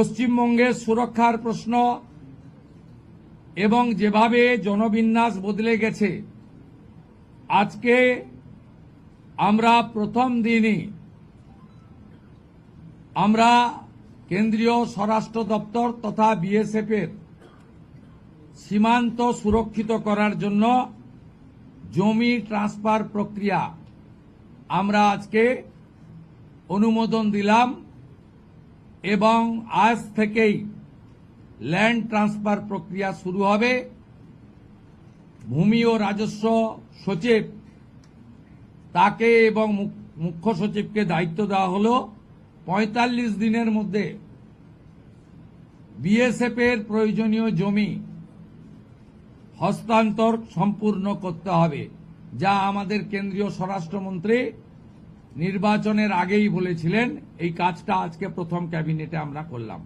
পশ্চিমবঙ্গের সুরক্ষার প্রশ্ন এবং যেভাবে জনবিন্যাস বদলে গেছে, আজকে আমরা প্রথম দিনই আমরা কেন্দ্রীয় স্বরাষ্ট্র দপ্তর তথা বিএসএফ এর সীমান্ত সুরক্ষিত করার জন্য জমি ট্রান্সফার প্রক্রিয়া আমরা আজকে অনুমোদন দিলাম এবং আজ থেকেই ল্যান্ড ট্রান্সফার প্রক্রিয়া শুরু হবে। ভূমি ও রাজস্ব সচিব তাকে এবং মুখ্য সচিবকে দায়িত্ব দেওয়া হলো ৪৫ দিনের মধ্যে বিএসএফ এর প্রয়োজনীয় জমি হস্তান্তর সম্পূর্ণ করতে হবে, যা আমাদের কেন্দ্রীয় স্বরাষ্ট্রমন্ত্রী নির্বাচনের আগেই বলেছিলেন। এই কাজটা আজকে প্রথম ক্যাবিনেটে আমরা করলাম।